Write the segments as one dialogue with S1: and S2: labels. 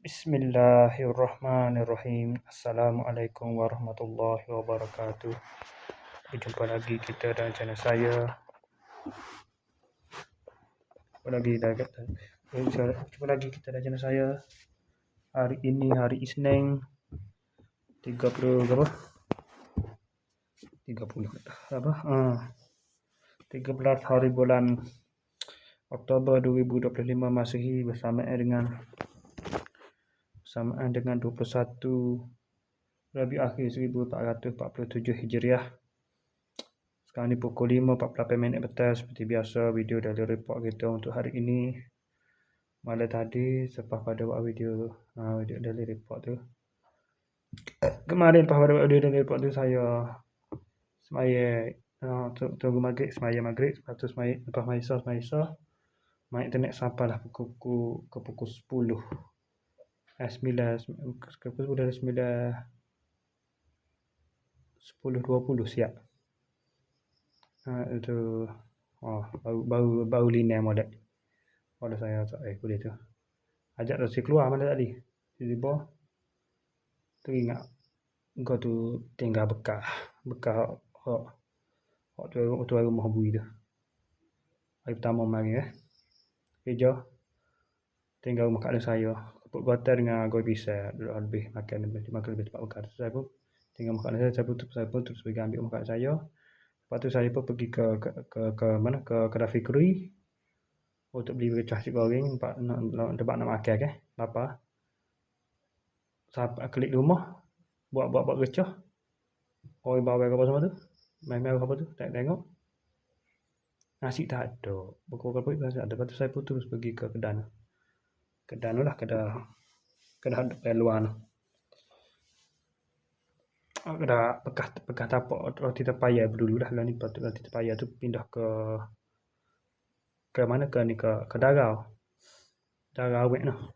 S1: Bismillahirrahmanirrahim. Assalamualaikum warahmatullahi wabarakatuh. Berjumpa lagi kita dan channel saya. Jumpa lagi kita dan channel saya. Hari ini hari Isnin 30 berapa? 30 apa? 13 hari bulan Oktober 2025 Masehi bersamaan dengan 21 Rabiul Akhir 1447 Hijriah. Sekarang ni pukul 5.48 petang. Seperti biasa, video dari report kita untuk hari ini. Malam tadi selepas pada buat video dari report tu. Kemarin lepas pada buat video dari report tu, saya semaya tunggu maghrib, semaya maghrib. Lepas tu semaya, lepas maisa main internet sampailah pukul 10. 10.20 siap. Itu baru linear modal saya boleh tu. Ajak tu keluar mana tadi. Tiba-tiba teringat kau tu tinggal bekas hak tu rumah bui tu. Hari pertama mari kerja tinggal rumah kat saya. Keput gotan dengan goi pisau lebih makan lebih tempat bekas. Saya pun tinggal makan saya pun terus pergi ambil makan saya. Lepas tu saya pun pergi ke mana ke kedai Fikri untuk beli pecah nasi goreng tempat nak makan ke lapar. Sampai klik rumah buat pecah. Oi bawai apa semua tu. Main apa tu? Tengok. Nasi tak ada. Pukul nasi ada. Lepas tu saya pun terus pergi ke kedai. Kedai luar tu. Kedai bekas tapak roti tepaya dulu dah. Ni roti tepaya tu pindah ke mana ke Darau. Darau awet noh.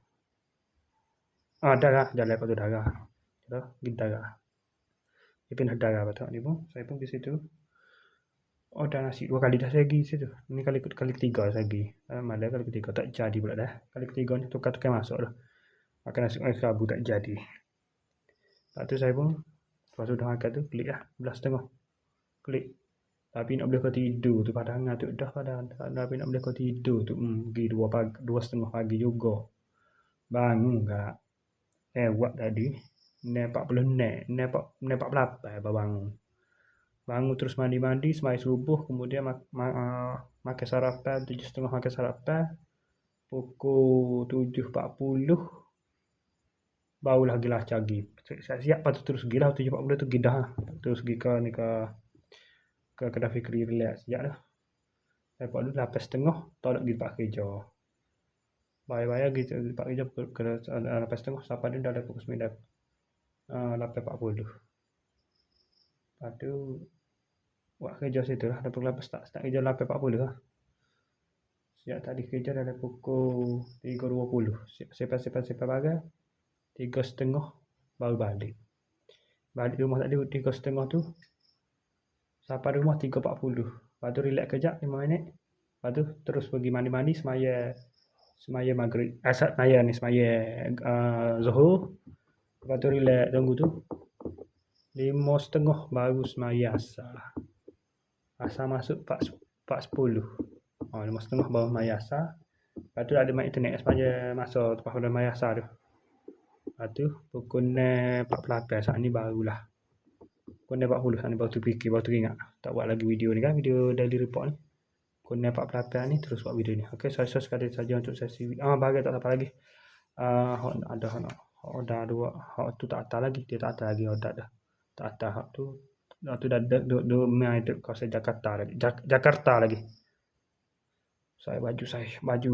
S1: Darah jalan lepas tu Darah. Pergi Darah. Dia pindah Darah betul ni pun. Saya pun pergi situ. Dah nasi 2 kali dah saya pergi situ. Ni kali ketiga saya pergi. Malam kali ketiga tak jadi pula dah. Kali ketiga ni tukar masuk dah. Makan nasi goreng kerabu tak jadi. Lepas tu saya pun lepas tu dah makan tu klik lah 11.30. Klik. Tapi nak boleh kau tidur tu padangan tu dah padahal. Tapi nak boleh kau tidur tu pergi 2.30 pagi juga. Bangun tak. Buat tadi. 40 48 baru bangun. Bangun terus mandi, semai subuh, kemudian makan sarapan, 7.30 makan sarapan. Pukul 7.40 barulah gelas cagi. Siap lepas tu terus pergi lah 7.40 tu pergi dah. Terus pergi ke kedai Fikri relax sekejap dah. Lepas tu 8.30 tak nak pergi tempat kerja. Bayar pergi tempat kerja ke 8.30 sampai dia dah ada pukul 8.40. Lepas tu buat kerja situ lah. Dah pukul 8 start kerja 8.40 lah. Sejak tadi kerja dah ada pukul 3.20. Siap bagai 3.30 baru balik. Balik rumah tadi 3.30 tu. Sampai rumah 3.40. Lepas tu relax kejap 5 minit. Lepas tu terus pergi mandi semaya maghrib. Semaya Zuhur. Lepas tu relax tunggu tu 5.30 baru semaya asar. Asar masuk 4.10. 5.30 baru semaya asar. Lepas tu ada main internet semaya masa lepas pada semaya asar tu. Lepas tu pukul 4.48 saat ni barulah. Pukul 40 saat ni baru terfikir, baru teringat. Tak buat lagi video ni kan, video daily report ni. Pukul 4.48 ni terus buat video ni. Okey, saya sekali saja untuk sesi bagi tak apa lagi. Ada dua hak tu tak atas lagi, dia tak atas lagi dah. Tak atas hak tu. Hak tu dah main tu kawasan Jakarta lagi. Baju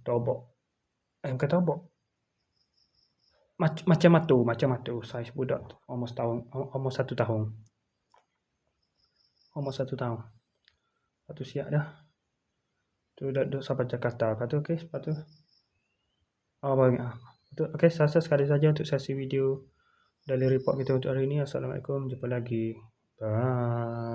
S1: tobok. Bukan tobok. Macam matu saya budak almost 1 tahun. Almost 1 tahun. Lepas tu siap dah. Tu dah sampai Jakarta. Lepas tu okey, lepas tu okey, saya sekali saja untuk sesi video daily report kita untuk hari ini. Assalamualaikum, jumpa lagi. Bye.